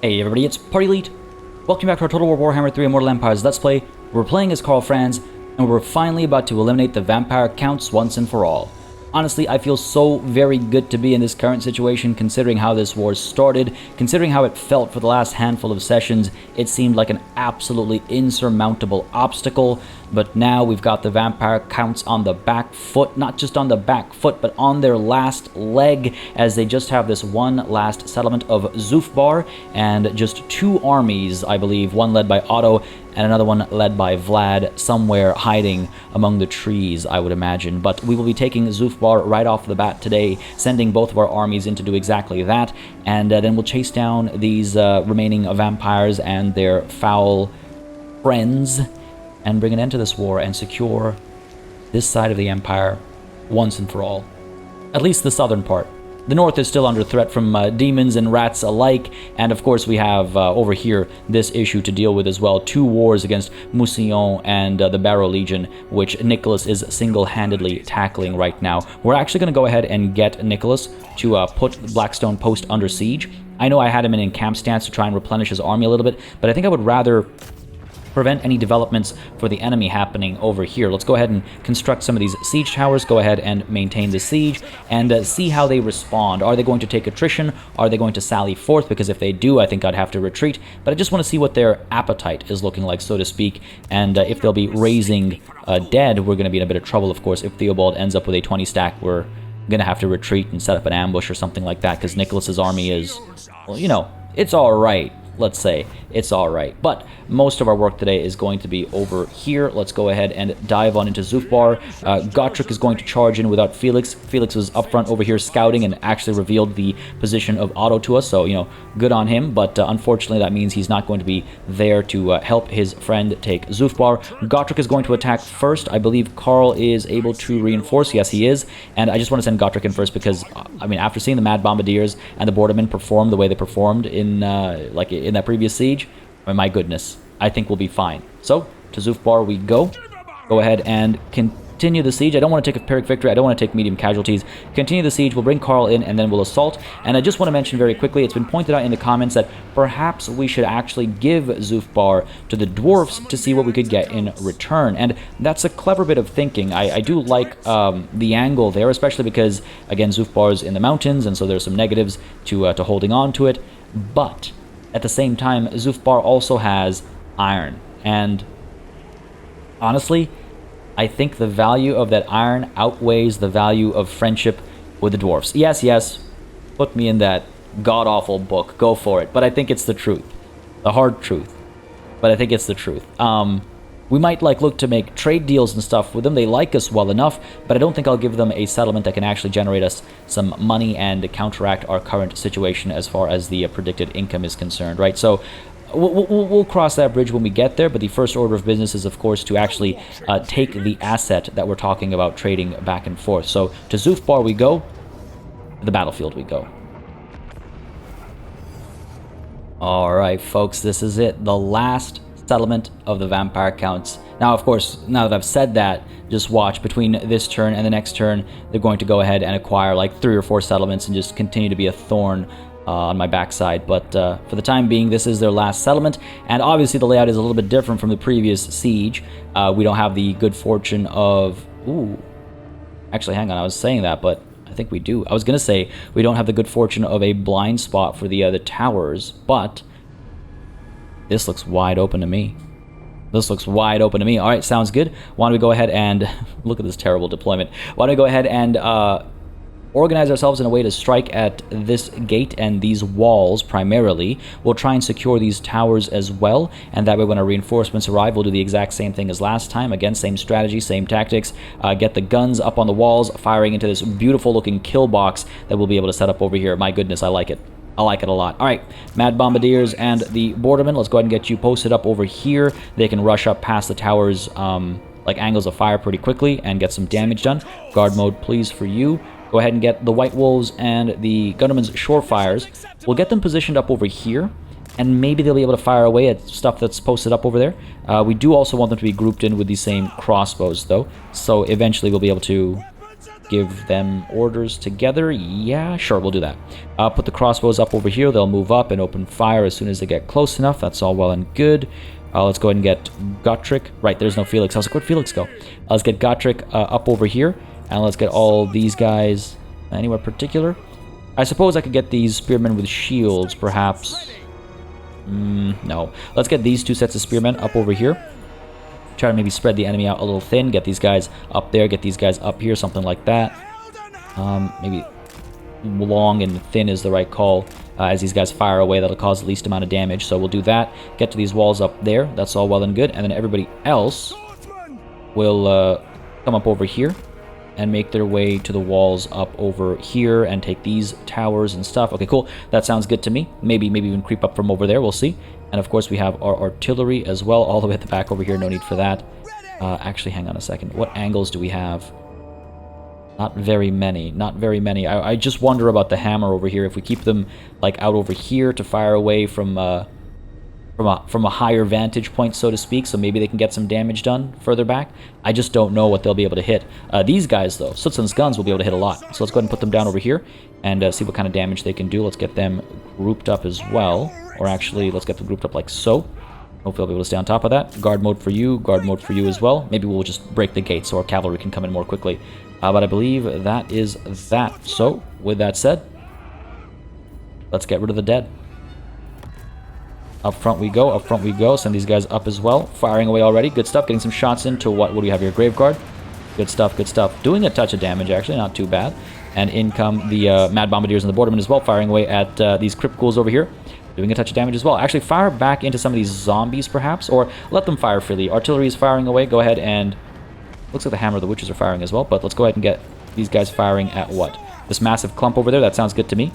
Hey everybody, it's PartyElite. Welcome back to our Total War Warhammer 3 Immortal Empires Let's Play. We're playing as Karl Franz, and we're finally about to eliminate the vampire counts once and for all. Honestly, I feel so very good to be in this current situation, considering how this war started, considering how it felt for the last handful of sessions. It seemed like an absolutely insurmountable obstacle, but now we've got the vampire counts on the back foot, not just on the back foot, but on their last leg, as they just have this one last settlement of Zhufbar, and just two armies, I believe, one led by Otto, and another one led by Vlad, somewhere hiding among the trees, I would imagine. But we will be taking Zhufbar right off the bat today, sending both of our armies in to do exactly that, and then we'll chase down these remaining vampires and their foul friends, and bring an end to this war and secure this side of the Empire once and for all. At least the southern part. The north is still under threat from demons and rats alike, and of course we have over here this issue to deal with as well. Two wars against Machinations and the Barrow Legion, which Nicholas is single-handedly tackling right now. We're actually going to go ahead and get Nicholas to put Blackstone Post under siege. I know I had him in camp stance to try and replenish his army a little bit, but I think I would rather prevent any developments for the enemy happening over here. Let's go ahead and construct some of these siege towers, go ahead and maintain the siege, and see how they respond. Are they going to take attrition? Are they going to sally forth? Because if they do, I think I'd have to retreat, but I just want to see what their appetite is looking like, so to speak, and if they'll be raising dead, we're going to be in a bit of trouble, of course. If Theobald ends up with a 20 stack, we're going to have to retreat and set up an ambush or something like that, because Nicholas's army is, well, you know, it's alright. Let's say it's all right, but most of our work today is going to be over here. Let's go ahead and dive on into Zhufbar. Gotrek is going to charge in without Felix. Felix was up front over here scouting and actually revealed the position of Otto to us, so, you know, good on him, but unfortunately that means he's not going to be there to help his friend take Zhufbar. Gotrek is going to attack first. I believe Karl is able to reinforce. Yes, he is, and I just want to send Gotrek in first because, I mean, after seeing the Mad Bombardiers and the Bordermen perform the way they performed in, in that previous siege, I mean, my goodness, I think we'll be fine. So, to Zhufbar we go. Go ahead and continue the siege. I don't want to take a Pyrrhic victory. I don't want to take medium casualties. Continue the siege. We'll bring Karl in, and then we'll assault. And I just want to mention very quickly, it's been pointed out in the comments that perhaps we should actually give Zhufbar to the dwarfs to see what we could get in return. And that's a clever bit of thinking. I do like the angle there, especially because, again, Zhufbar's in the mountains, and so there's some negatives to holding on to it. But at the same time, Zhufbar also has iron, and honestly, I think the value of that iron outweighs the value of friendship with the dwarfs. Yes, yes, put me in that god-awful book, go for it, but I think it's the truth. The hard truth. But I think it's the truth. We might look to make trade deals and stuff with them. They like us well enough, but I don't think I'll give them a settlement that can actually generate us some money and counteract our current situation as far as the predicted income is concerned, right? So we'll cross that bridge when we get there, but the first order of business is, of course, to actually take the asset that we're talking about trading back and forth. So to Zhufbar we go, to the battlefield we go. All right, folks, this is it. The last settlement of the vampire counts. Now, of course, now that I've said that, just watch, between this turn and the next turn, they're going to go ahead and acquire like 3 or 4 settlements and just continue to be a thorn on my backside. But for the time being, this is their last settlement, and obviously the layout is a little bit different from the previous siege. We don't have the good fortune of... Ooh. Actually, hang on, I was saying that, but I think we do. I was going to say we don't have the good fortune of a blind spot for the towers, but this looks wide open to me. This looks wide open to me. All right, sounds good. Why don't we go ahead and... look at this terrible deployment. Why don't we go ahead and organize ourselves in a way to strike at this gate and these walls primarily. We'll try and secure these towers as well, and that way when our reinforcements arrive, we'll do the exact same thing as last time. Again, same strategy, same tactics. Get the guns up on the walls, firing into this beautiful looking kill box that we'll be able to set up over here. My goodness, I like it. I like it a lot. All right, Mad Bombardiers and the Bordermen, let's go ahead and get you posted up over here. They can rush up past the towers, like angles of fire pretty quickly and get some damage done. Guard mode, please, for you. Go ahead and get the White Wolves and the Gunnerman's Shorefires. We'll get them positioned up over here, and maybe they'll be able to fire away at stuff that's posted up over there. We do also want them to be grouped in with the same crossbows, though, so eventually we'll be able to give them orders together. Yeah, sure, we'll do that. Put the crossbows up over here. They'll move up and open fire as soon as they get close enough. That's all well and good. Let's go ahead and get Gotrek. Right, there's no Felix. I was like, where'd Felix go? Let's get Gotrek up over here. And let's get all these guys anywhere particular. I suppose I could get these spearmen with shields, perhaps. No. Let's get these two sets of spearmen up over here. Try to maybe spread the enemy out a little thin. Get these guys up there. Get these guys up here. Something like that. Maybe long and thin is the right call. As these guys fire away, that'll cause the least amount of damage. So we'll do that. Get to these walls up there. That's all well and good. And then everybody else will come up over here and make their way to the walls up over here and take these towers and stuff. Okay, cool. That sounds good to me. Maybe even creep up from over there. We'll see. And of course, we have our artillery as well, all the way at the back over here. No need for that. Actually, hang on a second. What angles do we have? Not very many. Not very many. I just wonder about the hammer over here. If we keep them like out over here to fire away from a higher vantage point, so to speak, so maybe they can get some damage done further back. I just don't know what they'll be able to hit. These guys, though, Sutsun's guns will be able to hit a lot. So let's go ahead and put them down over here and see what kind of damage they can do. Let's get them grouped up as well. Or actually, let's get them grouped up like so. Hopefully I'll be able to stay on top of that. Guard mode for you as well. Maybe we'll just break the gate so our cavalry can come in more quickly. But I believe that is that. So, with that said, let's get rid of the dead. Up front we go, up front we go. Send these guys up as well. Firing away already. Good stuff. Getting some shots into what do we have here? Grave Guard. Good stuff, good stuff. Doing a touch of damage, actually. Not too bad. And in come the Mad Bombardiers and the Bordermen as well. Firing away at these Crypt Ghouls over here. Doing a touch of damage as well. Actually, fire back into some of these zombies, perhaps. Or let them fire freely. Artillery is firing away. Go ahead and... Looks like the Hammer of the Witches are firing as well. But let's go ahead and get these guys firing at what? This massive clump over there. That sounds good to me.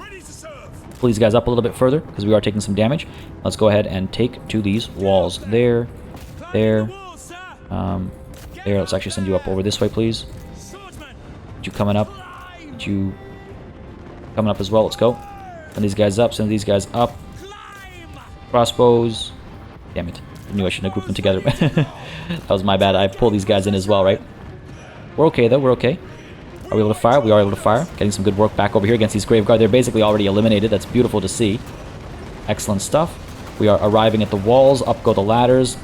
Pull these guys up a little bit further, because we are taking some damage. Let's go ahead and take to these walls. There. There. There. Let's actually send you up over this way, please. Get you coming up. Get you coming up as well. Let's go. Send these guys up. Send these guys up. Crossbows. Damn it. I knew I shouldn't have grouped them together. That was my bad. I pulled these guys in as well, right? We're okay, though. We're okay. Are we able to fire? We are able to fire. Getting some good work back over here against these Grave Guard. They're basically already eliminated. That's beautiful to see. Excellent stuff. We are arriving at the walls. Up go the ladders.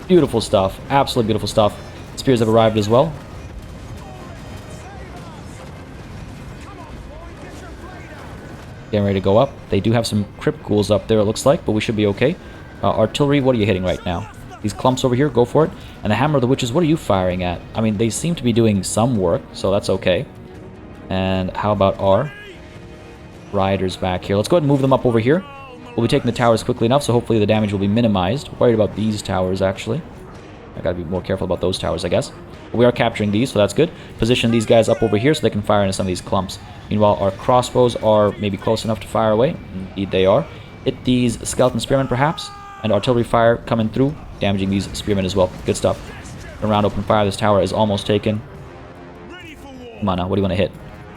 Beautiful stuff. Absolutely beautiful stuff. Spears have arrived as well. Getting ready to go up. They do have some Crypt Ghouls up there, it looks like, but we should be okay. Artillery, what are you hitting right now? These clumps over here, go for it. And the Hammer of the Witches, what are you firing at? I mean, they seem to be doing some work, so that's okay. And how about our riders back here? Let's go ahead and move them up over here. We'll be taking the towers quickly enough, so hopefully the damage will be minimized. Worried about these towers, actually. I gotta be more careful about those towers, I guess. But we are capturing these, so that's good. Position these guys up over here so they can fire into some of these clumps. Meanwhile, our crossbows are maybe close enough to fire away. Indeed, they are. Hit these skeleton spearmen, perhaps. And artillery fire coming through, damaging these spearmen as well. Good stuff. Around open fire, this tower is almost taken. Come on now, what do you want to hit?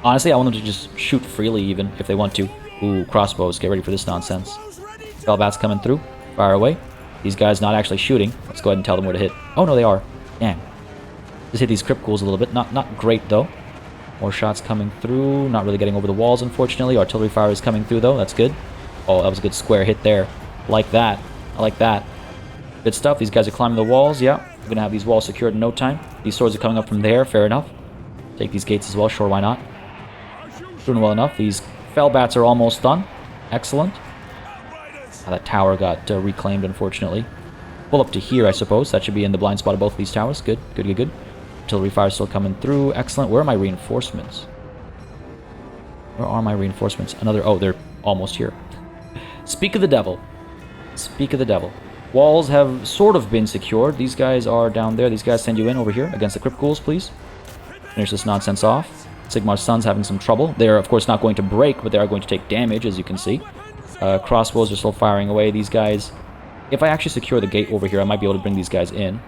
Honestly, I want them to just shoot freely even, if they want to. Ooh, crossbows, get ready for this nonsense. Spellbats coming through, fire away. These guys not actually shooting. Let's go ahead and tell them where to hit. Oh no, they are. Damn. Just hit these Crypt Ghouls a little bit. Not great though. More shots coming through. Not really getting over the walls, unfortunately. Artillery fire is coming through though. That's good. Oh, that was a good square hit there. Like that. I like that. Good stuff. These guys are climbing the walls. Yeah. We're going to have these walls secured in no time. These swords are coming up from there. Fair enough. Take these gates as well. Sure, why not? Doing well enough. These Fellbats are almost done. Excellent. That tower got reclaimed, unfortunately. Pull up to here, I suppose. That should be in the blind spot of both of these towers. Good, good, good, good. Artillery fire still coming through. Excellent. Where are my reinforcements? Where are my reinforcements? Another... Oh, they're almost here. Speak of the devil. Speak of the devil. Walls have sort of been secured. These guys are down there. These guys send you in over here against the Crypt Ghouls, please. Finish this nonsense off. Sigmar's son's having some trouble. They're, of course, not going to break, but they are going to take damage, as you can see. Crossbows are still firing away. These guys... If I actually secure the gate over here, I might be able to bring these guys in.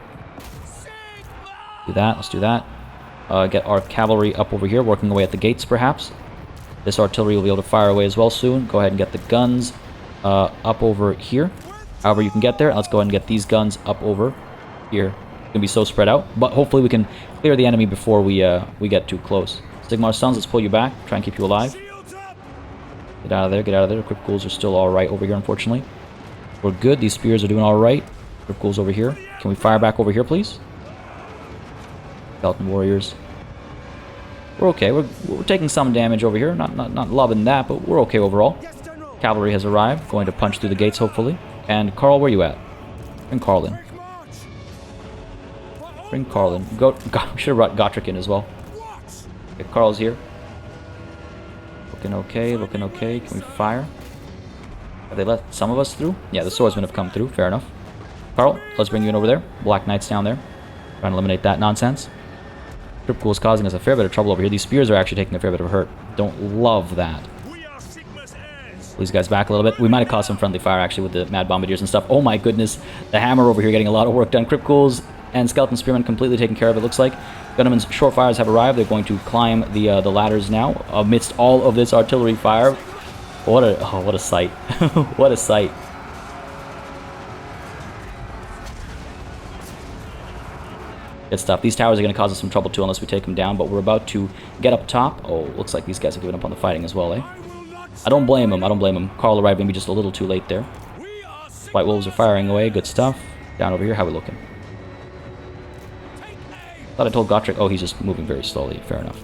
Do that. Let's do that. Get our cavalry up over here, working away at the gates, perhaps. This artillery will be able to fire away as well soon. Go ahead and get the guns up over here. However you can get there. Let's go ahead and get these guns up over here. It's gonna be so spread out, but hopefully we can clear the enemy before we get too close. Sigmar Sons, let's pull you back. Try and keep you alive. Get out of there, get out of there. Crypt Ghouls are still alright over here, unfortunately. We're good. These spears are doing alright. Crypt Ghouls over here. Can we fire back over here, please? Skeleton Warriors. We're okay. We're taking some damage over here. Not loving that, but we're okay overall. Cavalry has arrived. Going to punch through the gates, hopefully. And Karl, where you at? Bring Karl in. Bring Karl in. We should have brought Gotrek in as well. Okay, Karl's here. Looking okay, looking okay. Can we fire? Have they let some of us through? Yeah, the swordsmen have come through. Fair enough. Karl, let's bring you in over there. Black Knight's down there. Trying to eliminate that nonsense. Crypt Ghoul is causing us a fair bit of trouble over here. These spears are actually taking a fair bit of a hurt. Don't love that. Pull these guys back a little bit. We might have caused some friendly fire actually with the Mad Bombardiers and stuff. Oh my goodness. The hammer over here getting a lot of work done. Crypt Ghouls and Skeleton Spearmen completely taken care of, it looks like. Gunnerman's short fires have arrived. They're going to climb the ladders now amidst all of this artillery fire. What a sight. What a sight. Good stuff. These towers are going to cause us some trouble too unless we take them down, but we're about to get up top. Oh, looks like these guys have given up on the fighting as well, eh? I don't blame them. I don't blame them. Karl arrived maybe just a little too late there. White Wolves are firing away. Good stuff. Down over here. How are we looking? Thought I told Gotrek. Oh, he's just moving very slowly. Fair enough.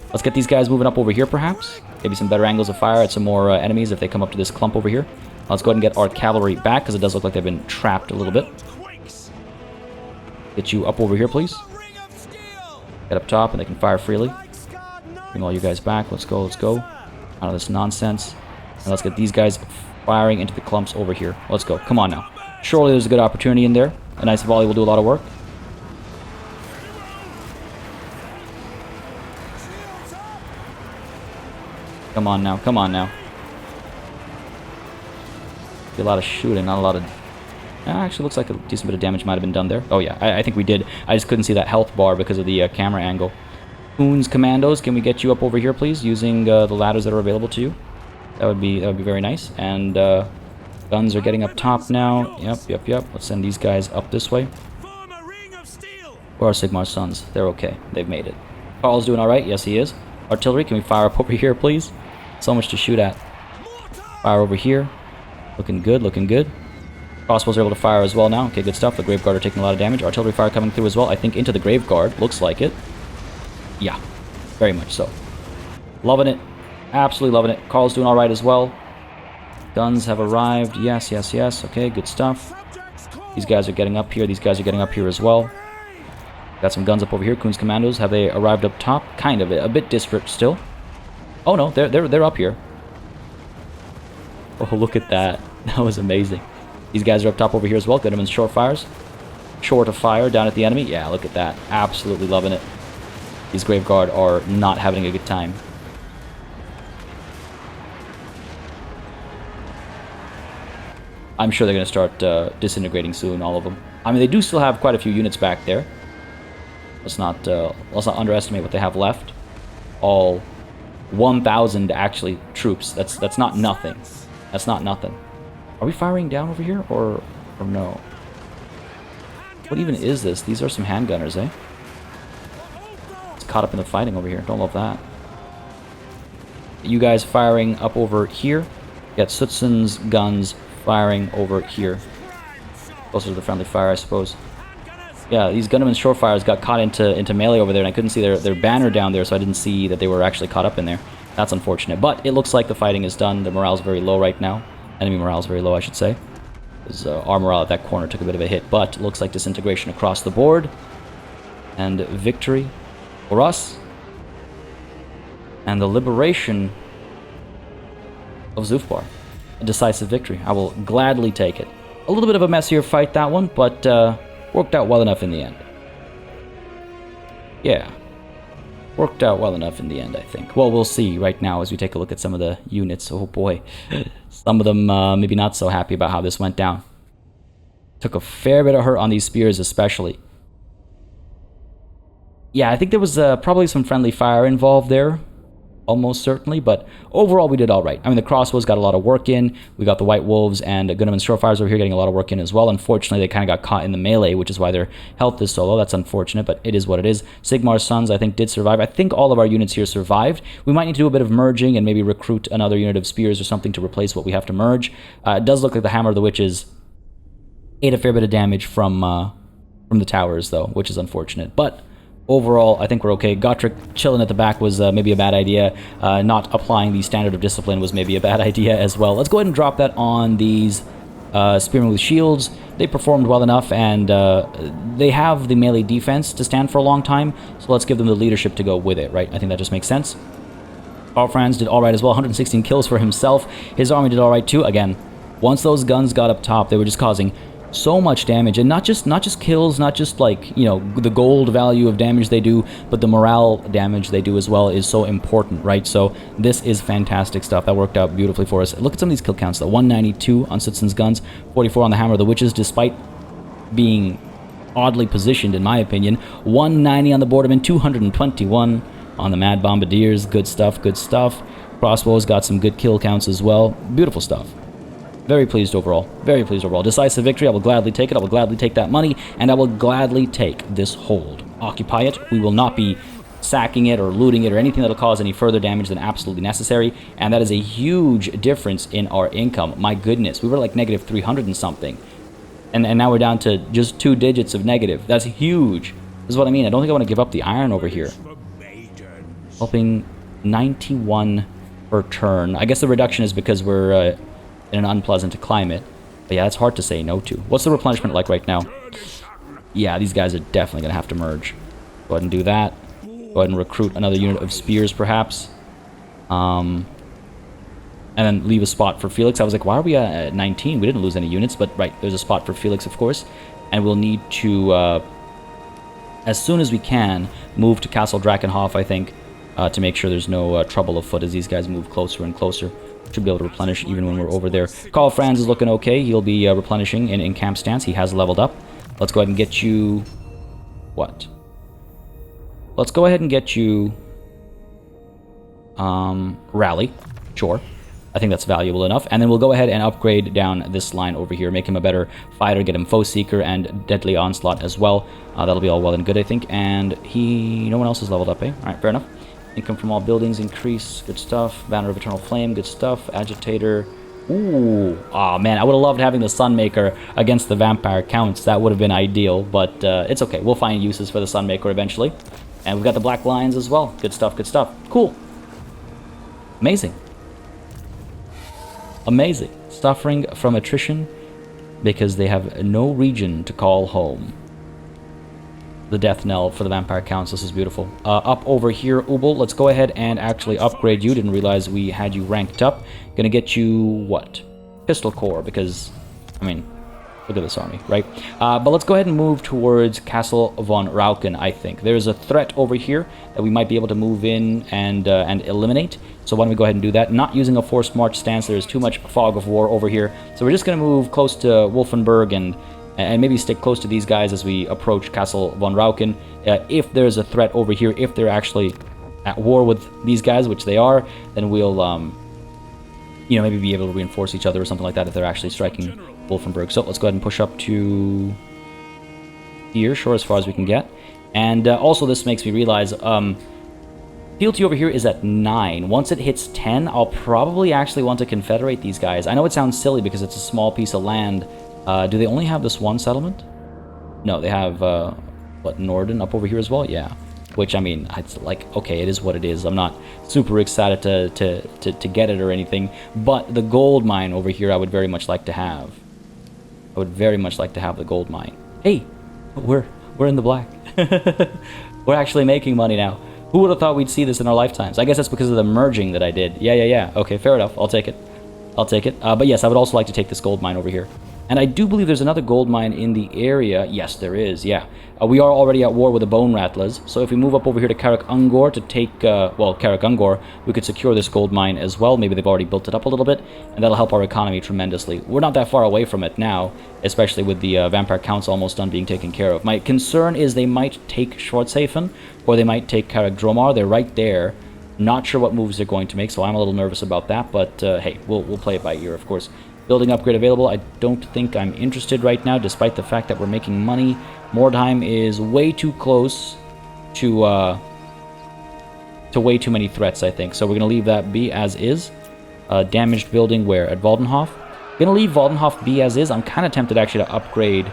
Let's get these guys moving up over here, perhaps. Maybe some better angles of fire at some more enemies if they come up to this clump over here. Let's go ahead and get our cavalry back, because it does look like they've been trapped a little bit. Get you up over here, please. Get up top, and they can fire freely. Bring all you guys back. Let's go, let's go. Out of this nonsense. And let's get these guys firing into the clumps over here. Let's go. Come on now. Surely there's a good opportunity in there. A nice volley will do a lot of work. Come on now, come on now. Be a lot of shooting, not a lot of... actually, looks like a decent bit of damage might have been done there. Oh yeah, I think we did. I just couldn't see that health bar because of the camera angle. Coons Commandos, can we get you up over here, please, using the ladders that are available to you? That would be very nice. And guns are getting up top now. Yep. Let's send these guys up this way. Where are Sigmar's sons? They're okay. They've made it. Karl's doing all right. Yes, he is. Artillery, can we fire up over here, please? So much to shoot at. Fire over here. Looking good, looking good. Crossbows are able to fire as well now. Okay, good stuff. The Grave Guard are taking a lot of damage. Artillery fire coming through as well. I think into the Grave Guard. Looks like it. Yeah, very much so. Loving it. Absolutely loving it. Karl's doing all right as well. Guns have arrived. Yes. Okay, good stuff. These guys are getting up here. These guys are getting up here as well. Got some guns up over here. Coons Commandos. Have they arrived up top? Kind of. A bit disparate still. Oh no, they're up here. Oh, look at that. That was amazing. These guys are up top over here as well. Gunnerman's short fires. Short of fire down at the enemy. Yeah, look at that. Absolutely loving it. These Grave Guard are not having a good time. I'm sure they're going to start disintegrating soon, all of them. I mean, they do still have quite a few units back there. Let's not underestimate what they have left. All 1,000 actually troops. That's not nothing. That's not nothing. Are we firing down over here or no? What even is this? These are some handgunners, eh? It's caught up in the fighting over here. Don't love that. You guys firing up over here. Got Sutsun's guns firing over here. Closer to the friendly fire, I suppose. Yeah, these gunnermen's short fires got caught into melee over there, and I couldn't see their banner down there, so I didn't see that they were actually caught up in there. That's unfortunate. But it looks like the fighting is done. The morale's very low right now. Enemy morale's very low, I should say. Because our morale at that corner took a bit of a hit. But it looks like disintegration across the board. And victory for us. And the liberation of Zhufbar. A decisive victory. I will gladly take it. A little bit of a messier fight, that one, but worked out well enough in the end. Yeah. Worked out well enough in the end, I think. Well, we'll see right now as we take a look at some of the units. Oh boy. Some of them maybe not so happy about how this went down. Took a fair bit of hurt on these spears especially. Yeah, I think there was probably some friendly fire involved there. almost certainly, but overall we did all right. I mean, the crossbows got a lot of work in. We got the White Wolves and Gunham and Surefires over here getting a lot of work in as well. Unfortunately, they kind of got caught in the melee, which is why their health is so low. That's unfortunate, but it is what it is. Sigmar's Sons, I think, did survive. I think all of our units here survived. We might need to do a bit of merging and maybe recruit another unit of spears or something to replace what we have to merge. It does look like the Hammer of the Witches ate a fair bit of damage from the towers, though, which is unfortunate. But overall, I think we're okay. Gotrek chilling at the back was maybe a bad idea. Not applying the standard of discipline was maybe a bad idea as well. Let's go ahead and drop that on these spearmen with shields. They performed well enough, and they have the melee defense to stand for a long time, so let's give them the leadership to go with it, right? I think that just makes sense. Karl Franz did alright as well, 116 kills for himself. His army did alright too. Again, once those guns got up top, they were just causing so much damage, and not just kills, not just like, you know, the gold value of damage they do, but the morale damage they do as well is so important, right? So this is fantastic stuff. That worked out beautifully for us. Look at some of these kill counts though. 192 on Citizens Guns, 44 on the Hammer of the Witches, despite being oddly positioned in my opinion. 190 on the Bordermen, 221 on the Mad Bombardiers. Good stuff, good stuff. Crossbows got some good kill counts as well. Beautiful stuff. Very pleased overall. Very pleased overall. Decisive victory. I will gladly take it. I will gladly take that money, and I will gladly take this hold. Occupy it. We will not be sacking it or looting it or anything that will cause any further damage than absolutely necessary, and that is a huge difference in our income. My goodness, we were like negative 300 and something, and now we're down to just 2 digits of negative. That's huge. This is what I mean. I don't think I want to give up the iron over here. Helping 91 per turn. I guess the reduction is because we're in an unpleasant climate. But yeah, it's hard to say no to. What's the replenishment like right now? Yeah, these guys are definitely going to have to merge. Go ahead and do that. Go ahead and recruit another unit of spears, perhaps. And then leave a spot for Felix. I was like, why are we at 19? We didn't lose any units, but right, there's a spot for Felix, of course. And we'll need to, as soon as we can, move to Castle Drakenhof, I think, to make sure there's no trouble afoot as these guys move closer and closer. Should be able to replenish even when we're over there. Karl Franz is looking okay. He'll be replenishing in camp stance. He has leveled up. Let's go ahead and get you... What? Let's go ahead and get you... Rally. Sure. I think that's valuable enough. And then we'll go ahead and upgrade down this line over here. Make him a better fighter. Get him Foe Seeker and Deadly Onslaught as well. That'll be all well and good, I think. And no one else is leveled up, eh? Alright, fair enough. Income from all buildings increase, good stuff. Banner of Eternal Flame, good stuff. Agitator, ooh, oh man, I would have loved having the Sunmaker against the Vampire Counts. That would have been ideal, but it's okay. We'll find uses for the Sunmaker eventually. And we've got the Black Lions as well. Good stuff, good stuff. Cool. Amazing. Amazing. Suffering from attrition because they have no region to call home. The death knell for the Vampire Counts. This is beautiful. Up over here, Ubel, let's go ahead and actually upgrade you. Didn't realize we had you ranked up. Gonna get you, what? Pistol Corps, because, I mean, look at this army, right? But let's go ahead and move towards Castle von Rauken, I think. There's a threat over here that we might be able to move in and eliminate. So why don't we go ahead and do that? Not using a forced march stance. There's too much fog of war over here. So we're just gonna move close to Wolfenburg and maybe stick close to these guys as we approach Castle von Rauken. If there's a threat over here, if they're actually at war with these guys, which they are, then we'll, you know, maybe be able to reinforce each other or something like that if they're actually striking Wolfenburg. So let's go ahead and push up to here, sure, as far as we can get. And also this makes me realize, fealty over here is at 9. Once it hits 10, I'll probably actually want to confederate these guys. I know it sounds silly because it's a small piece of land. Do they only have this one settlement? No, they have, what, Norden up over here as well? Yeah. Which, I mean, it's like, okay, it is what it is. I'm not super excited to get it or anything. But the gold mine over here I would very much like to have. I would very much like to have the gold mine. Hey, we're in the black. We're actually making money now. Who would have thought we'd see this in our lifetimes? I guess that's because of the merging that I did. Yeah. Okay, fair enough. I'll take it. I'll take it. But yes, I would also like to take this gold mine over here. And I do believe there's another gold mine in the area. Yes, there is, yeah. We are already at war with the Bone Rattlers, so if we move up over here to Karak Ungor to take, well, Karak Ungor, we could secure this gold mine as well. Maybe they've already built it up a little bit, and that'll help our economy tremendously. We're not that far away from it now, especially with the Vampire Counts almost done being taken care of. My concern is they might take Schwarzhafen, or they might take Karak Dromar. They're right there. Not sure what moves they're going to make, so I'm a little nervous about that, but hey, we'll play it by ear, of course. Building upgrade available. I don't think I'm interested right now, despite the fact that we're making money. Mordheim is way too close to way too many threats, I think. So we're going to leave that be as is. Damaged building where? At Waldenhof. Going to leave Waldenhof be as is. I'm kind of tempted actually to upgrade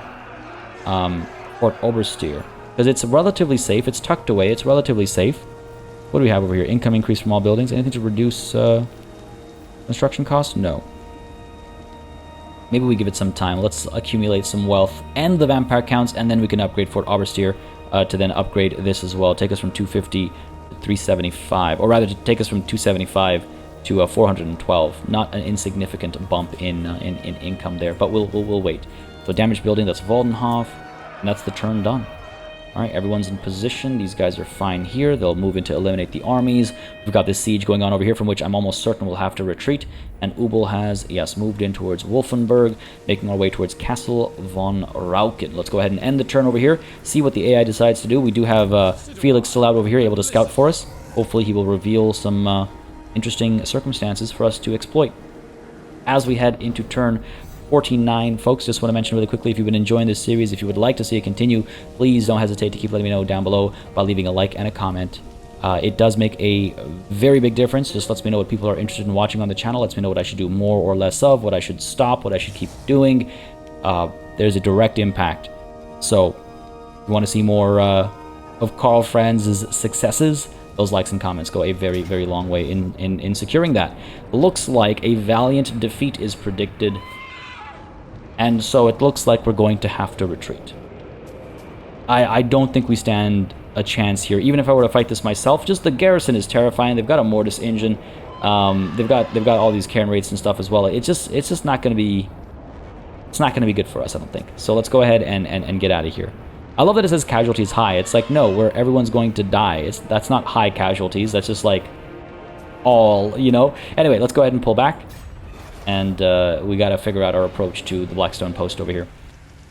Fort Oberstier, because it's relatively safe. It's tucked away. It's relatively safe. What do we have over here? Income increase from all buildings. Anything to reduce construction costs? No. Maybe we give it some time. Let's accumulate some wealth and the vampire counts, and then we can upgrade Fort Oberstier to then upgrade this as well. Take us from 250 to 375, or rather to take us from 275 to 412. Not an insignificant bump in income there, but we'll wait. So damaged building, that's Waldenhof, and that's the turn done. All right, everyone's in position. These guys are fine here. They'll move in to eliminate the armies. We've got this siege going on over here from which I'm almost certain we'll have to retreat. And Ubel has, yes, moved in towards Wolfenburg, making our way towards Castle von Rauken. Let's go ahead and end the turn over here, see what the AI decides to do. We do have Felix still out over here, able to scout for us. Hopefully he will reveal some interesting circumstances for us to exploit. As we head into turn 49, folks, just want to mention really quickly, if you've been enjoying this series, if you would like to see it continue, please don't hesitate to keep letting me know down below by leaving a like and a comment. It does make a very big difference. Just lets me know what people are interested in watching on the channel, lets me know what I should do more or less of, what I should stop, what I should keep doing. There's a direct impact. So, if you want to see more of Karl Franz's successes, those likes and comments go a very, very long way in securing that. Looks like a valiant defeat is predicted, and so it looks like we're going to have to retreat. I don't think we stand a chance here. Even if I were to fight this myself, just the garrison is terrifying. They've got a mortis engine. They've got all these cairn rates and stuff as well. It's just not going to be. It's not going to be good for us, I don't think. So let's go ahead and get out of here. I love that it says casualties high. It's like, no, where everyone's going to die. That's not high casualties. That's just like all, you know. Anyway, let's go ahead and pull back. And we got to figure out our approach to the Blackstone Post over here.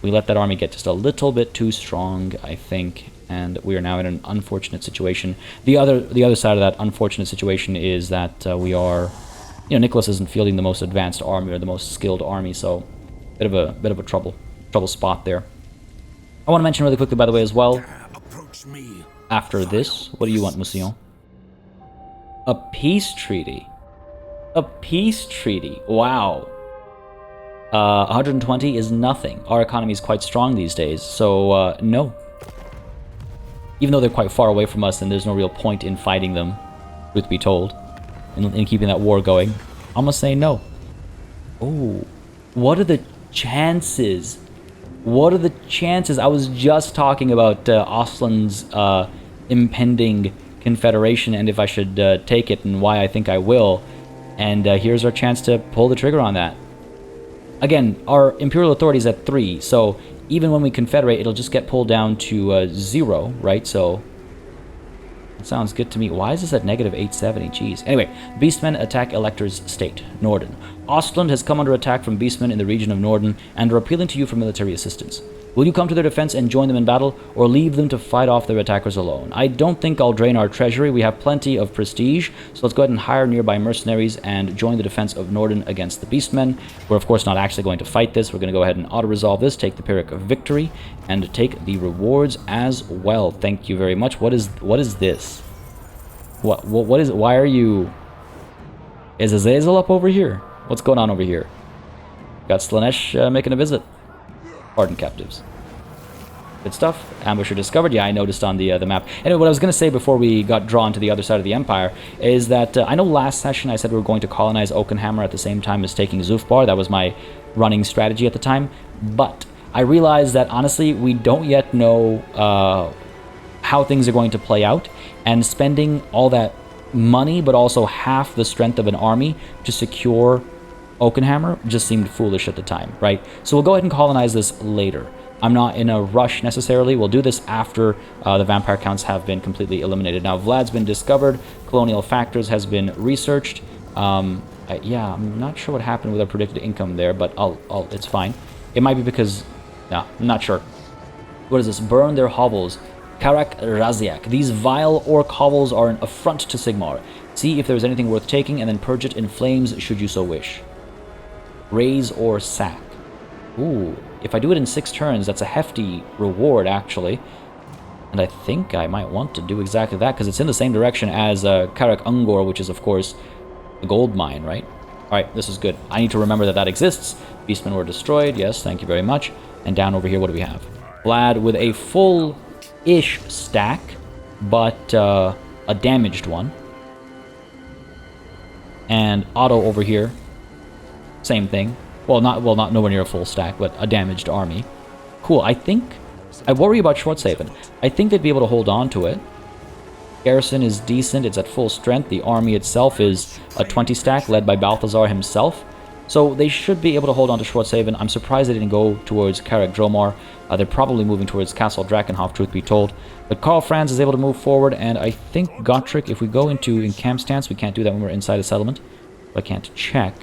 We let that army get just a little bit too strong, I think, and we are now in an unfortunate situation. The other side of that unfortunate situation is that we are, you know, Nicholas isn't fielding the most advanced army or the most skilled army, so bit of a trouble spot there. I want to mention really quickly, by the way, as well, after this, what do you want, Monsieur? A peace treaty. A peace treaty. Wow. 120 is nothing. Our economy is quite strong these days, so no. Even though they're quite far away from us and there's no real point in fighting them, truth be told, in keeping that war going, I'm gonna say no. Oh, what are the chances? What are the chances? I was just talking about Ostland's impending Confederation and if I should take it and why I think I will. And here's our chance to pull the trigger on that. Again, our Imperial authority is at 3, so even when we confederate, it'll just get pulled down to 0, right? So, it sounds good to me. Why is this at negative 870? Jeez. Anyway, Beastmen attack Elector's state, Norden. Ostland has come under attack from Beastmen in the region of Norden and are appealing to you for military assistance. Will you come to their defense and join them in battle, or leave them to fight off their attackers alone? I don't think I'll drain our treasury. We have plenty of prestige, so let's go ahead and hire nearby mercenaries and join the defense of Norden against the Beastmen. We're, of course, not actually going to fight this. We're going to go ahead and auto-resolve this, take the Pyrrhic victory, and take the rewards as well. Thank you very much. What is this? What is it? Why are you... Is Azazel up over here? What's going on over here? Got Slanesh making a visit. Pardon captives. Good stuff. Ambusher discovered. Yeah, I noticed on the map. Anyway, what I was going to say before we got drawn to the other side of the Empire is that I know last session I said we were going to colonize Oakenhammer at the same time as taking Zhufbar. That was my running strategy at the time. But I realized that, honestly, we don't yet know how things are going to play out. And spending all that money, but also half the strength of an army to secure Oakenhammer just seemed foolish at the time, right? So we'll go ahead and colonize this later. I'm not in a rush necessarily. We'll do this after the vampire counts have been completely eliminated. Now, Vlad's been discovered. Colonial factors has been researched. Yeah, I'm not sure what happened with our predicted income there, but it's fine. It might be because... No, I'm not sure. What is this? Burn their hovels. Karak Raziak. These vile orc hovels are an affront to Sigmar. See if there's anything worth taking, and then purge it in flames should you so wish. Raise or sack. Ooh, if I do it in 6 turns, that's a hefty reward, actually. And I think I might want to do exactly that, because it's in the same direction as Karak Ungor, which is, of course, the gold mine, right? Alright, this is good. I need to remember that that exists. Beastmen were destroyed. Yes, thank you very much. And down over here, what do we have? Vlad with a full-ish stack, but a damaged one. And Otto over here, same thing. Well, not nowhere near a full stack, but a damaged army. Cool, I think... I worry about Schwarzhaven. I think they'd be able to hold on to it. Garrison is decent, it's at full strength. The army itself is a 20 stack, led by Balthazar himself. So they should be able to hold on to Schwarzhaven. I'm surprised they didn't go towards Karak Dromar. They're probably moving towards Castle Drakenhof, truth be told. But Karl Franz is able to move forward, and I think Gotrek, if we go into encamp stance, we can't do that when we're inside a settlement. I can't check.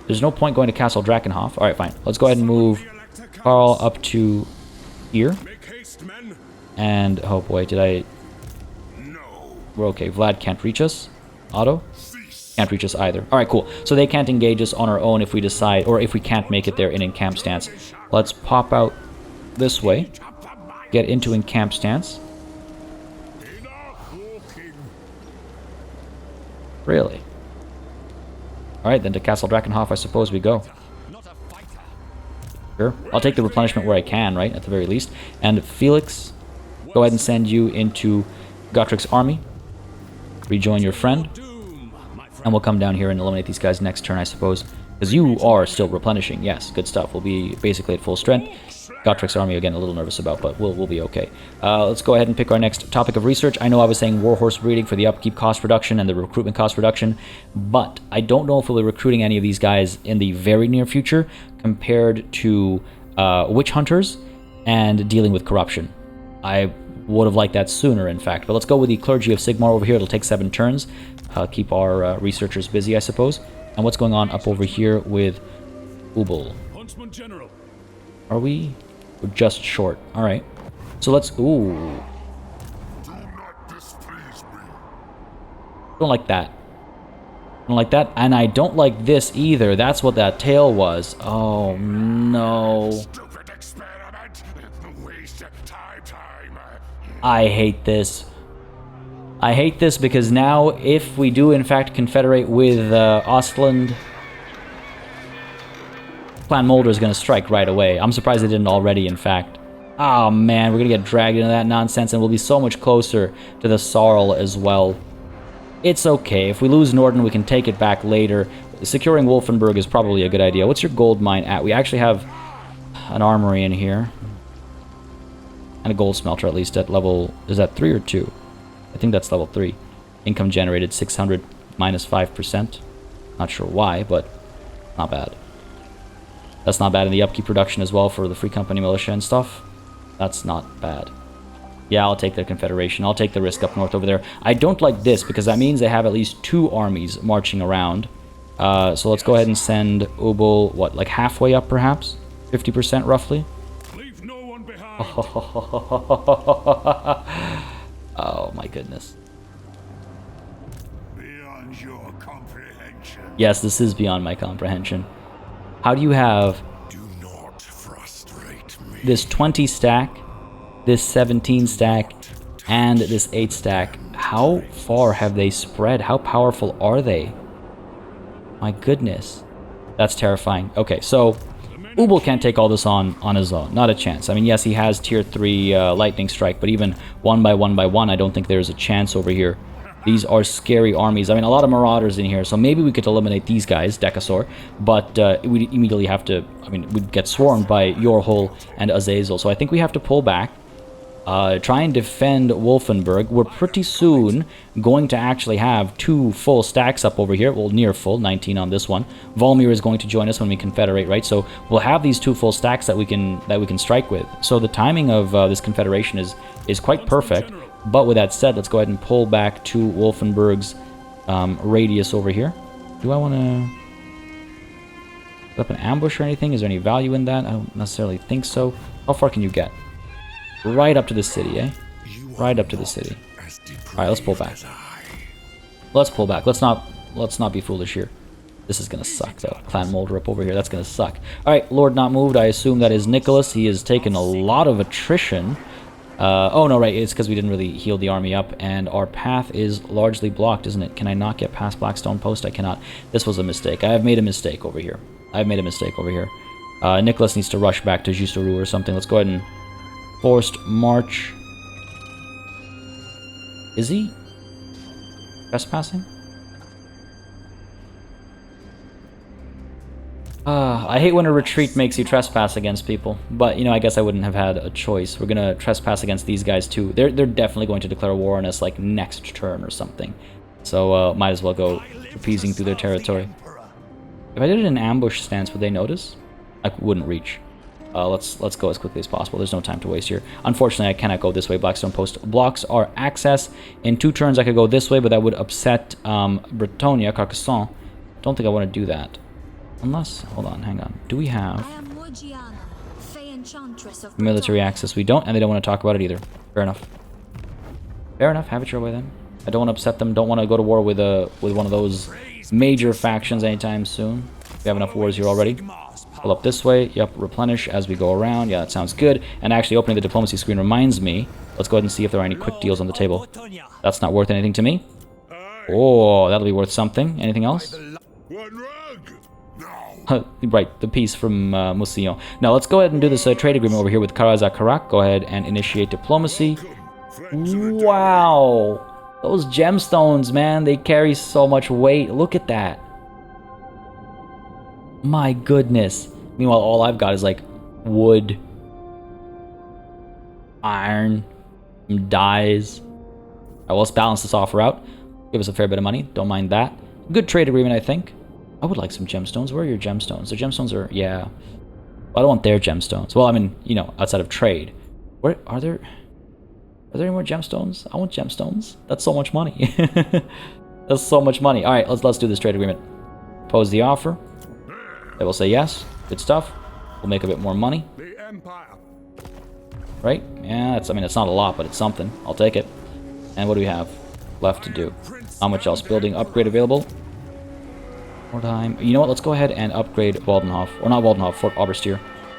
There's no point going to Castle Drakenhof. Alright, fine. Let's go ahead and move Karl up to here. And, oh boy, did I... We're okay. Vlad can't reach us. Otto? Can't reach us either. Alright, cool. So they can't engage us on our own if we decide, or if we can't make it there in encamp stance. Let's pop out this way. Get into encamp stance. Really? Alright, then to Castle Drakenhof, I suppose we go. Sure. I'll take the replenishment where I can, right? At the very least. And Felix, go ahead and send you into Gotrek's army. Rejoin your friend. And we'll come down here and eliminate these guys next turn, I suppose. Because you are still replenishing. Yes, good stuff. We'll be basically at full strength. Gotrek's army, again, a little nervous about, but we'll be okay. Let's go ahead and pick our next topic of research. I know I was saying warhorse breeding for the upkeep cost reduction and the recruitment cost reduction, but I don't know if we'll be recruiting any of these guys in the very near future compared to witch hunters and dealing with corruption. I would have liked that sooner, in fact. But let's go with the Clergy of Sigmar over here. It'll take 7 turns. Keep our researchers busy, I suppose. And what's going on up over here with Ubel? Are we? We're just short. Alright. So let's... Ooh. Don't like that. Don't like that. And I don't like this either. That's what that tail was. Oh, no. I hate this. I hate this because now, if we do in fact confederate with Ostland, Clan Mulder is going to strike right away. I'm surprised they didn't already, in fact. Oh man, we're going to get dragged into that nonsense, and we'll be so much closer to the Sarl as well. It's okay. If we lose Norden, we can take it back later. Securing Wolfenburg is probably a good idea. What's your gold mine at? We actually have an armory in here. And a gold smelter, at least, at level... Is that 3 or 2? I think that's level 3. Income generated 600 minus 5%. Not sure why, but not bad. That's not bad in the upkeep production as well for the Free Company militia and stuff. That's not bad. Yeah, I'll take their Confederation. I'll take the risk up north over there. I don't like this because that means they have at least 2 armies marching around. So let's go ahead and send Ubel, what, like halfway up perhaps? 50% roughly? Leave no one behind. Oh my goodness. Beyond your comprehension. Yes, this is beyond my comprehension. How do you have this 20 stack, this 17 stack, and this 8 stack? How far have they spread? How powerful are they? My goodness. That's terrifying. Okay, so Ubel can't take all this on his own. Not a chance. I mean, yes, he has tier 3 lightning strike, but even 1 by 1 by 1, I don't think there's a chance over here. These are scary armies. I mean, a lot of marauders in here, so maybe we could eliminate these guys, Decasaur, but we'd immediately have to, I mean, we'd get swarmed by Yorhol and Azazel, so I think we have to pull back, try and defend Wolfenburg. We're pretty soon going to actually have 2 full stacks up over here, well, near full, 19 on this one. Volmir is going to join us when we confederate, right? So we'll have these 2 full stacks that we can strike with. So the timing of this confederation is quite perfect. But with that said, let's go ahead and pull back to Wolfenburg's radius over here. Do I want to put up an ambush or anything? Is there any value in that? I don't necessarily think so. How far can you get? Right up to the city, eh? Right up to the city. Alright, let's pull back. Let's pull back. Let's not be foolish here. This is gonna suck though. Clan Molder up over here. That's gonna suck. Alright, Lord not moved. I assume that is Nicholas. He has taken a lot of attrition. Oh no, right, it's because we didn't really heal the army up, and our path is largely blocked, isn't it? Can I not get past Blackstone Post? I cannot. This was a mistake. I have made a mistake over here. Nicholas needs to rush back to Justoru or something. Let's go ahead and forced march. Is he trespassing? I hate when a retreat makes you trespass against people, but, you know, I guess I wouldn't have had a choice. We're gonna trespass against these guys, too. They're definitely going to declare war on us, like, next turn or something. So, might as well go appeasing through their territory. If I did it in ambush stance, would they notice? I wouldn't reach. Let's go as quickly as possible. There's no time to waste here. Unfortunately, I cannot go this way. Blackstone Post blocks our access. In 2 turns, I could go this way, but that would upset Bretonia, Carcassonne. Don't think I want to do that. Unless, hold on, hang on. Do we have military access? We don't, and they don't want to talk about it either. Fair enough. Fair enough. Have it your way then. I don't want to upset them. Don't want to go to war with one of those major factions anytime soon. We have enough wars here already. Pull up this way. Yep, replenish as we go around. Yeah, that sounds good. And actually, opening the diplomacy screen reminds me. Let's go ahead and see if there are any quick deals on the table. That's not worth anything to me. Oh, that'll be worth something. Anything else? Right, the piece from Musillon. Now, let's go ahead and do this trade agreement over here with Karazakarak. Go ahead and initiate diplomacy. Wow! Those gemstones, man, they carry so much weight. Look at that. My goodness. Meanwhile, all I've got is, like, wood, iron, dyes. Alright, well, let's balance this offer out. Give us a fair bit of money. Don't mind that. Good trade agreement, I think. I would like some gemstones. Where are your gemstones? The gemstones are, yeah. I don't want their gemstones. Well, I mean, you know, outside of trade. Where are there any more gemstones? I want gemstones. That's so much money. That's so much money. All right, let's do this trade agreement. Pose the offer. They will say yes. Good stuff. We'll make a bit more money. Right? Yeah, I mean, it's not a lot, but it's something. I'll take it. And what do we have left to do? How much else? Building upgrade available. More time. You know what? Let's go ahead and upgrade Waldenhof. Or not Waldenhof, Fort Oberstier.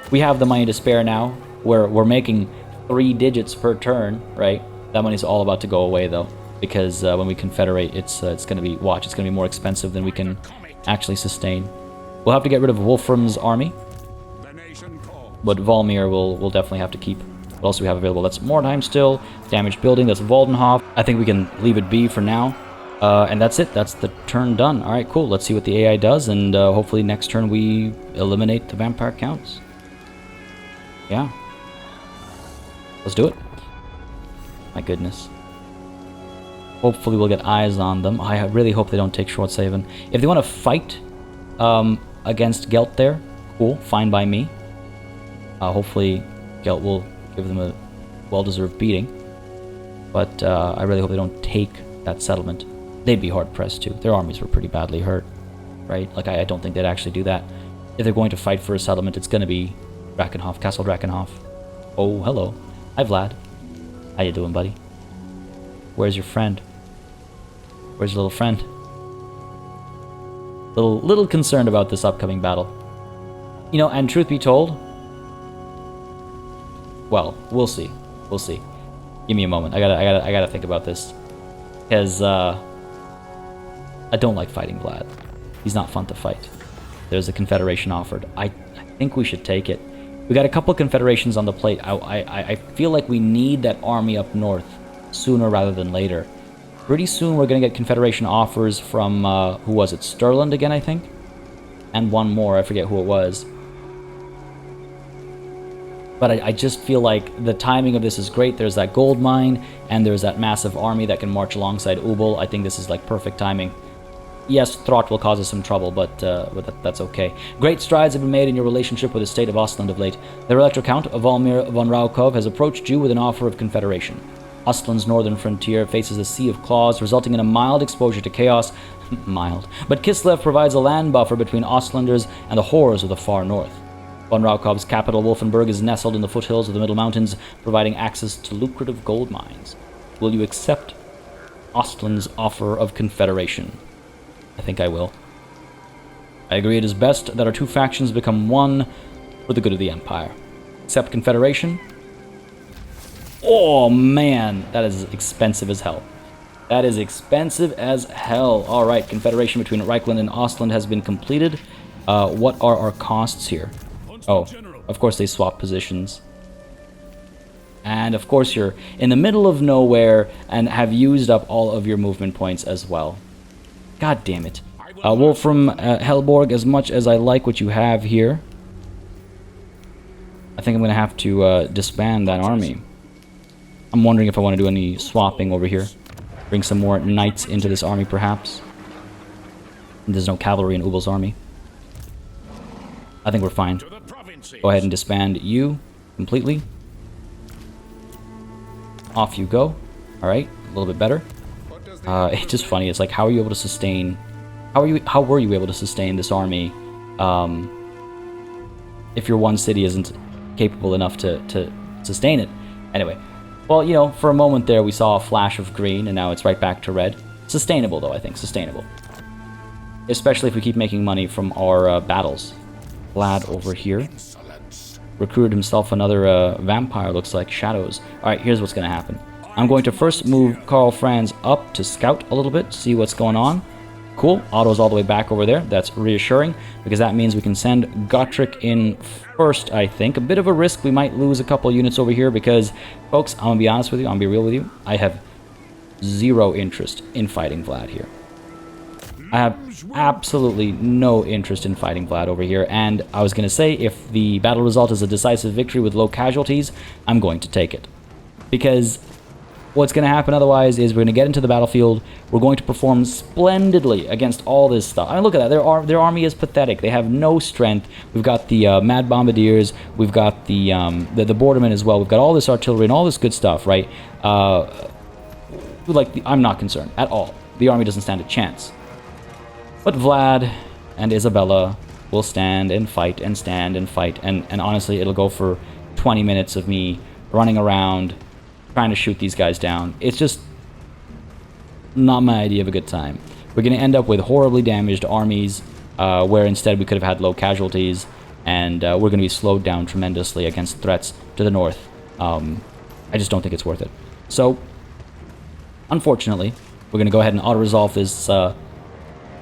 We have the money to spare now. We're making 3 digits per turn, right? That money's all about to go away, though. Because when we confederate, it's going to be... Watch, it's going to be more expensive than we can actually sustain. We'll have to get rid of Wolfram's army. But Valmir we'll definitely have to keep. What else do we have available? That's Mordheim still. Damaged building. That's Waldenhof. I think we can leave it be for now. And that's it. That's the turn done. Alright, cool. Let's see what the AI does, and hopefully next turn we eliminate the Vampire Counts. Yeah. Let's do it. My goodness. Hopefully we'll get eyes on them. I really hope they don't take Shortsaven. If they want to fight against Gelt there, cool. Fine by me. Hopefully Gelt will give them a well-deserved beating. But I really hope they don't take that settlement. They'd be hard-pressed, too. Their armies were pretty badly hurt, right? Like, I don't think they'd actually do that. If they're going to fight for a settlement, it's going to be Drakenhof, Castle Drakenhof. Oh, hello. Hi, Vlad. How you doing, buddy? Where's your friend? Where's your little friend? Little concerned about this upcoming battle. You know, and truth be told... Well, we'll see. We'll see. Give me a moment. I gotta think about this. Because, I don't like fighting Vlad. He's not fun to fight. There's a confederation offered. I think we should take it. We got a couple of confederations on the plate. I feel like we need that army up north sooner rather than later. Pretty soon we're going to get confederation offers from, who was it? Stirland again, I think? And one more. I forget who it was. But I just feel like the timing of this is great. There's that gold mine, and there's that massive army that can march alongside Ubel. I think this is like perfect timing. Yes, Throt will cause us some trouble, but that's okay. Great strides have been made in your relationship with the state of Ostland of late. The Elector Count, Valmir von Raukov, has approached you with an offer of confederation. Ostland's northern frontier faces a sea of claws, resulting in a mild exposure to chaos. Mild. But Kislev provides a land buffer between Ostlanders and the horrors of the far north. Von Raukov's capital, Wolfenburg, is nestled in the foothills of the Middle Mountains, providing access to lucrative gold mines. Will you accept Ostland's offer of Confederation. I think I will. I agree it is best that our two factions become one for the good of the Empire. Accept Confederation. Oh man, that is expensive as hell. That is expensive as hell. Alright, Confederation between Reichland and Ostland has been completed. What are our costs here? Oh, of course they swap positions. And of course you're in the middle of nowhere and have used up all of your movement points as well. God damn it. Wolfram Hellborg, as much as I like what you have here, I think I'm going to have to disband that army. I'm wondering if I want to do any swapping over here. Bring some more knights into this army, perhaps. And there's no cavalry in Ubel's army. I think we're fine. Go ahead and disband you completely. Off you go. Alright, a little bit better. It's just funny. It's like, how are you able to sustain... How were you able to sustain this army if your one city isn't capable enough to sustain it? Anyway, well, you know, for a moment there we saw a flash of green, and now it's right back to red. Sustainable, though, I think. Sustainable. Especially if we keep making money from our battles. Vlad over here recruited himself another vampire, looks like. Shadows. Alright, here's what's going to happen. I'm going to first move Karl Franz up to scout a little bit, see what's going on. Cool. Otto's all the way back over there. That's reassuring, because that means we can send Gotrek in first, I think. A bit of a risk. We might lose a couple units over here because, folks, I'm going to be honest with you. I'm going to be real with you. I have zero interest in fighting Vlad here. I have absolutely no interest in fighting Vlad over here, and I was going to say, if the battle result is a decisive victory with low casualties, I'm going to take it. Because what's going to happen otherwise is we're going to get into the battlefield, we're going to perform splendidly against all this stuff. I mean, look at that, their army is pathetic, they have no strength. We've got the Mad Bombardiers, we've got the Bordermen as well, we've got all this artillery and all this good stuff, right? I'm not concerned at all. The army doesn't stand a chance. But Vlad and Isabella will stand and fight and stand and fight, and honestly, it'll go for 20 minutes of me running around trying to shoot these guys down. It's just not my idea of a good time. We're going to end up with horribly damaged armies, where instead we could have had low casualties, and we're going to be slowed down tremendously against threats to the north. I just don't think it's worth it. So, unfortunately, we're going to go ahead and auto-resolve this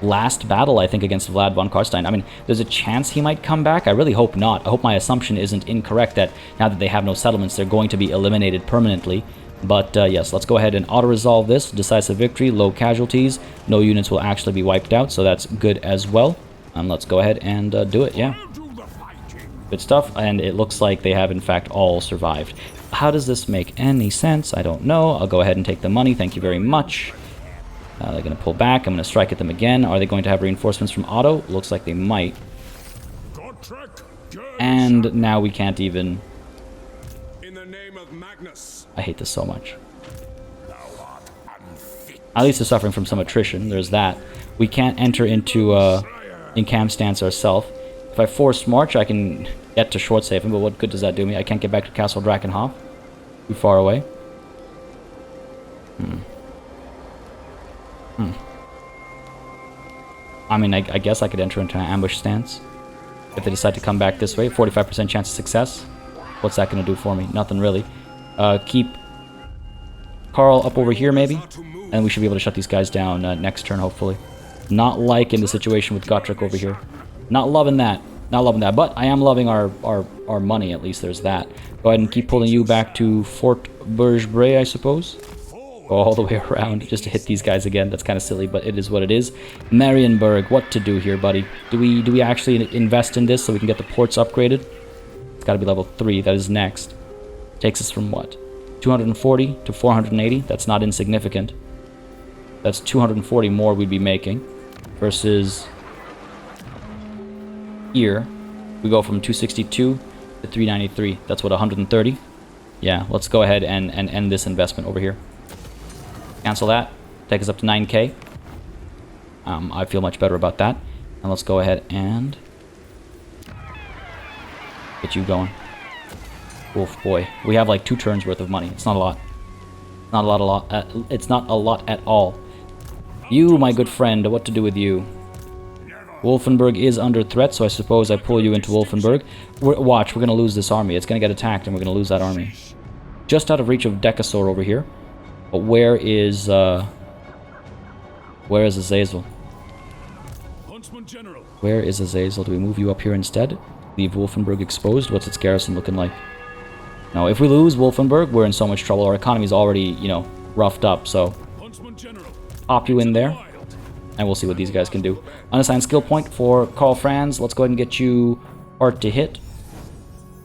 last battle, I think, against Vlad von Karstein. I mean, there's a chance he might come back. I really hope not. I hope my assumption isn't incorrect that now that they have no settlements, they're going to be eliminated permanently. But yes, let's go ahead and auto-resolve this. Decisive victory, low casualties. No units will actually be wiped out, so that's good as well. Let's go ahead and do it, yeah. Good stuff, and it looks like they have, in fact, all survived. How does this make any sense? I don't know. I'll go ahead and take the money. Thank you very much. They're going to pull back. I'm going to strike at them again. Are they going to have reinforcements from Otto? Looks like they might. And now we can't even... In the name of Magnus. I hate this so much. At least they're suffering from some attrition. There's that. We can't enter into in-camp stance ourselves. If I force march, I can get to short save him, but what good does that do me? I can't get back to Castle Drakenhof. Too far away. I mean, I guess I could enter into an ambush stance. If they decide to come back this way, 45% chance of success. What's that going to do for me? Nothing really. Keep Karl up over here, maybe? And we should be able to shut these guys down next turn, hopefully. Not liking the situation with Gotrek over here. Not loving that. Not loving that. But I am loving our money, at least there's that. Go ahead and keep pulling you back to Fort Berge-Bray, I suppose. Go all the way around just to hit these guys again. That's kind of silly, but it is what it is. Marienburg, what to do here, buddy? Do we actually invest in this so we can get the ports upgraded? It's got to be level 3. That is next. Takes us from what? 240 to 480? That's not insignificant. That's 240 more we'd be making. Versus here, we go from 262 to 393. That's what, 130? Yeah, let's go ahead and end this investment over here. Cancel that. Take us up to 9k. I feel much better about that. And let's go ahead and get you going. Wolf boy. We have like 2 turns worth of money. It's not a lot. Not a lot, it's not a lot at all. You, my good friend, what to do with you? Wolfenburg is under threat, so I suppose I pull you into Wolfenburg. Watch, we're going to lose this army. It's going to get attacked, and we're going to lose that army. Just out of reach of Decasaur over here. But where is Azazel? Where is Azazel? Do we move you up here instead? Leave Wolfenburg exposed? What's its garrison looking like? No, if we lose Wolfenburg, we're in so much trouble. Our economy's already, you know, roughed up, so... Pop you in there, and we'll see what these guys can do. Unassigned skill point for Karl Franz. Let's go ahead and get you hard to hit.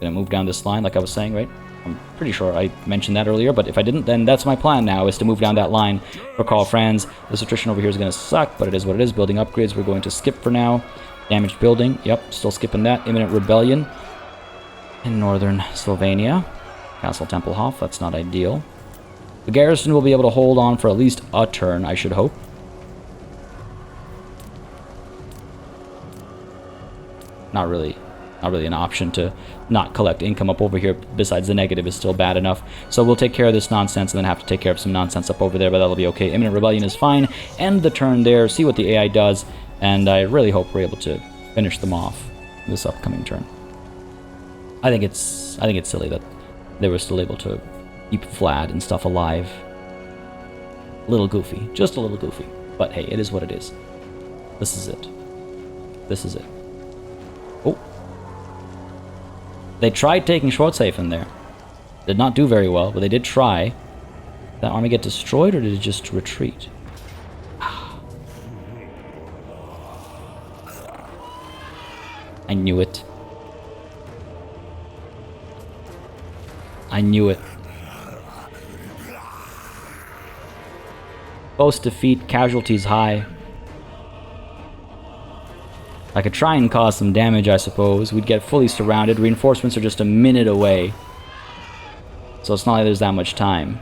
Gonna move down this line, like I was saying, right? I'm pretty sure I mentioned that earlier, but if I didn't, then that's my plan now, is to move down that line for Karl Franz. This attrition over here is gonna suck, but it is what it is. Building upgrades, we're going to skip for now. Damaged building, yep, still skipping that. Imminent rebellion in northern Slovenia. Castle Tempelhof, that's not ideal. The garrison will be able to hold on for at least a turn, I should hope. Not really an option to not collect income up over here, besides the negative is still bad enough. So we'll take care of this nonsense and then have to take care of some nonsense up over there, but that'll be okay. Imminent rebellion is fine. End the turn there, see what the AI does, and I really hope we're able to finish them off this upcoming turn. I think it's silly that they were still able to keep Vlad and stuff alive. A little goofy. Just a little goofy. But hey, it is what it is. This is it. This is it. Oh. They tried taking Schwarzhafen there. Did not do very well, but they did try. Did that army get destroyed, or did it just retreat? I knew it. I knew it. Post defeat, casualties high. I could try and cause some damage, I suppose. We'd get fully surrounded. Reinforcements are just a minute away. So it's not like there's that much time.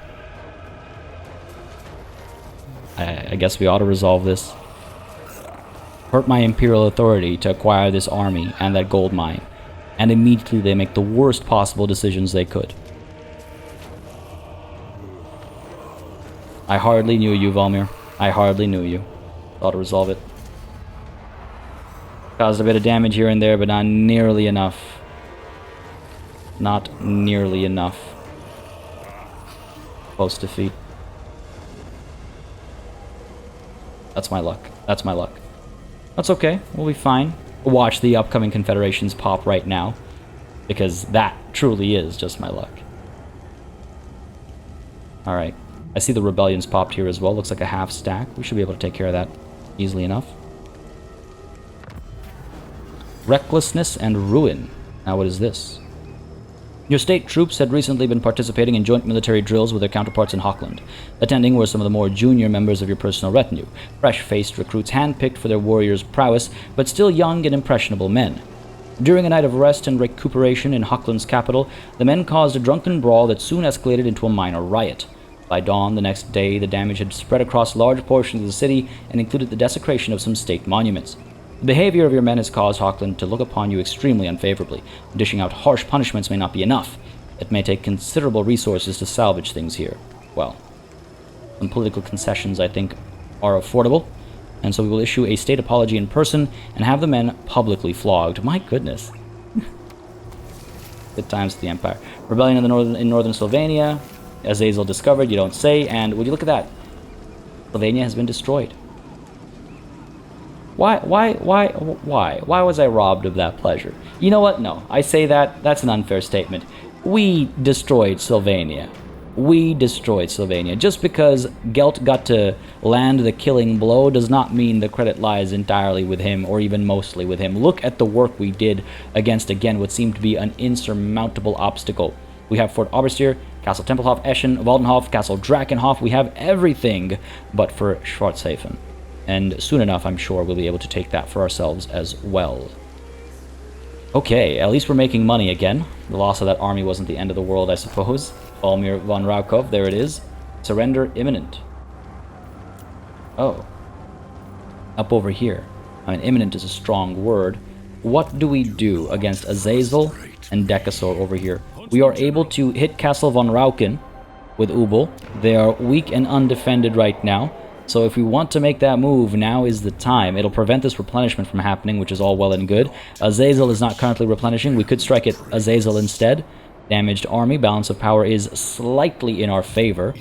I guess we ought to resolve this. Hurt my imperial authority to acquire this army and that gold mine. And immediately they make the worst possible decisions they could. I hardly knew you, Valmir. I hardly knew you. Ought to resolve it. Caused a bit of damage here and there, but not nearly enough. Not nearly enough. Post defeat. That's my luck. That's my luck. That's okay. We'll be fine. We'll watch the upcoming Confederations pop right now, because that truly is just my luck. Alright. I see the rebellions popped here as well. Looks like a half stack. We should be able to take care of that easily enough. Recklessness and ruin. Now what is this? Your state troops had recently been participating in joint military drills with their counterparts in Hochland. Attending were some of the more junior members of your personal retinue, fresh-faced recruits handpicked for their warriors' prowess, but still young and impressionable men. During a night of rest and recuperation in Hochland's capital, the men caused a drunken brawl that soon escalated into a minor riot. By dawn the next day, the damage had spread across large portions of the city and included the desecration of some state monuments. The behavior of your men has caused Hochland to look upon you extremely unfavorably. Dishing out harsh punishments may not be enough. It may take considerable resources to salvage things here. Well, some political concessions, I think, are affordable, and so we will issue a state apology in person and have the men publicly flogged. My goodness. Good times to the Empire. Rebellion in northern Slovenia. Azazel discovered, you don't say, and would you look at that? Slovenia has been destroyed. Why was I robbed of that pleasure? You know what? No, I say that's an unfair statement. We destroyed Slovenia. We destroyed Slovenia. Just because Gelt got to land the killing blow does not mean the credit lies entirely with him, or even mostly with him. Look at the work we did against, again, what seemed to be an insurmountable obstacle. We have Fort Oberstier, Castle Tempelhof, Eschen, Waldenhof, Castle Drakenhof. We have everything but for Schwarzhafen. And soon enough, I'm sure we'll be able to take that for ourselves as well. Okay, at least we're making money again. The loss of that army wasn't the end of the world, I suppose. Valmir von Raukov, there it is. Surrender imminent. Oh. Up over here. I mean, imminent is a strong word. What do we do against Azazel and Decasaur over here? We are able to hit Castle von Rauken with Ubel. They are weak and undefended right now. So if we want to make that move, now is the time. It'll prevent this replenishment from happening, which is all well and good. Azazel is not currently replenishing. We could strike at Azazel instead. Damaged army. Balance of power is slightly in our favor.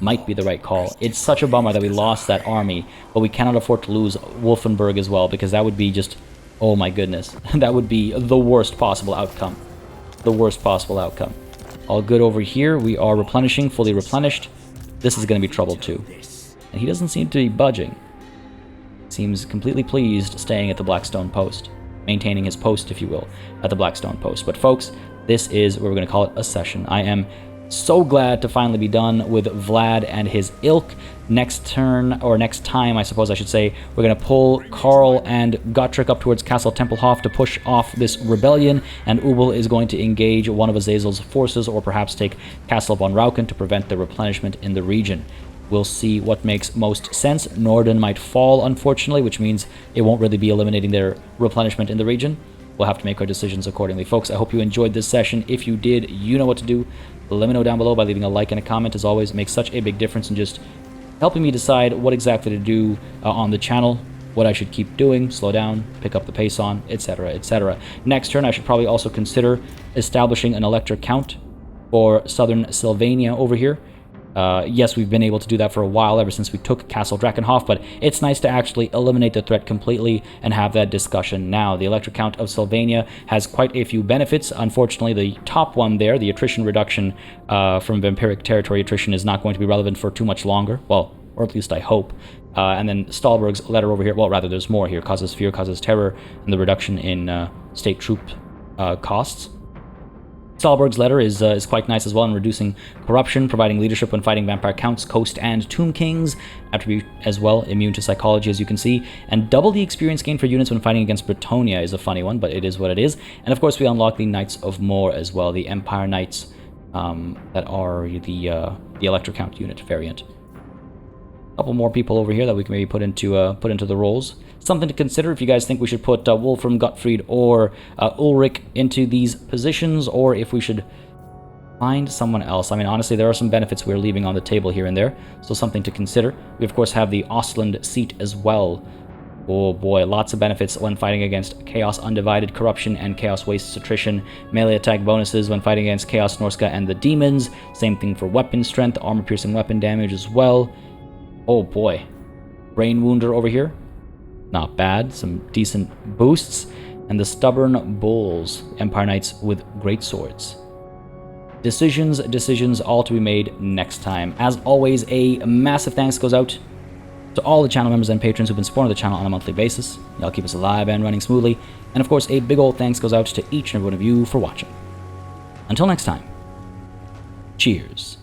Might be the right call. It's such a bummer that we lost that army, but we cannot afford to lose Wolfenburg as well, because that would be just... oh my goodness. That would be the worst possible outcome. The worst possible outcome. All good over here. We are replenishing, fully replenished. This is going to be trouble too. And he doesn't seem to be budging. Seems completely pleased staying at the Blackstone Post. Maintaining his post, if you will, at the Blackstone Post. But folks, this is what we're going to call it, a session. I am so glad to finally be done with Vlad and his ilk. Next turn, or next time, I suppose I should say, we're going to pull Karl and Gottrick up towards Castle Tempelhof to push off this rebellion, and Ubel is going to engage one of Azazel's forces, or perhaps take Castle von Rauken to prevent the replenishment in the region. We'll see what makes most sense. Norden might fall, unfortunately, which means it won't really be eliminating their replenishment in the region. We'll have to make our decisions accordingly. Folks, I hope you enjoyed this session. If you did, you know what to do. Let me know down below by leaving a like and a comment. As always, it makes such a big difference in just helping me decide what exactly to do on the channel, what I should keep doing, slow down, pick up the pace on, etc., etc. Next turn, I should probably also consider establishing an Elector Count for southern Sylvania over here. Yes, we've been able to do that for a while, ever since we took Castle Drakenhof, but it's nice to actually eliminate the threat completely and have that discussion now. The Elector Count of Sylvania has quite a few benefits. Unfortunately, the top one there, the attrition reduction from vampiric territory attrition, is not going to be relevant for too much longer. Well, or at least I hope. And then Stahlberg's letter over here, well, rather, there's more here. Causes fear, causes terror, and the reduction in state troop costs. Stahlberg's letter is quite nice as well in reducing corruption, providing leadership when fighting vampire counts, coast, and tomb kings. Attribute as well, immune to psychology, as you can see. And double the experience gain for units when fighting against Bretonia is a funny one, but it is what it is. And of course, we unlock the Knights of More as well, the Empire Knights that are the Elector Count unit variant. A couple more people over here that we can maybe put into the roles. Something to consider if you guys think we should put Wolfram, Gottfried, or Ulrich into these positions, or if we should find someone else. I mean, honestly, there are some benefits we're leaving on the table here and there, so something to consider. We, of course, have the Ostland seat as well. Oh boy, lots of benefits when fighting against Chaos Undivided, Corruption, and Chaos Wastes Attrition. Melee attack bonuses when fighting against Chaos Norska and the Demons. Same thing for weapon strength, armor-piercing weapon damage as well. Oh boy. Brain Wounder over here. Not bad. Some decent boosts. And the Stubborn Bulls, Empire Knights with great swords. Decisions, all to be made next time. As always, a massive thanks goes out to all the channel members and patrons who've been supporting the channel on a monthly basis. Y'all keep us alive and running smoothly. And of course, a big old thanks goes out to each and every one of you for watching. Until next time, cheers.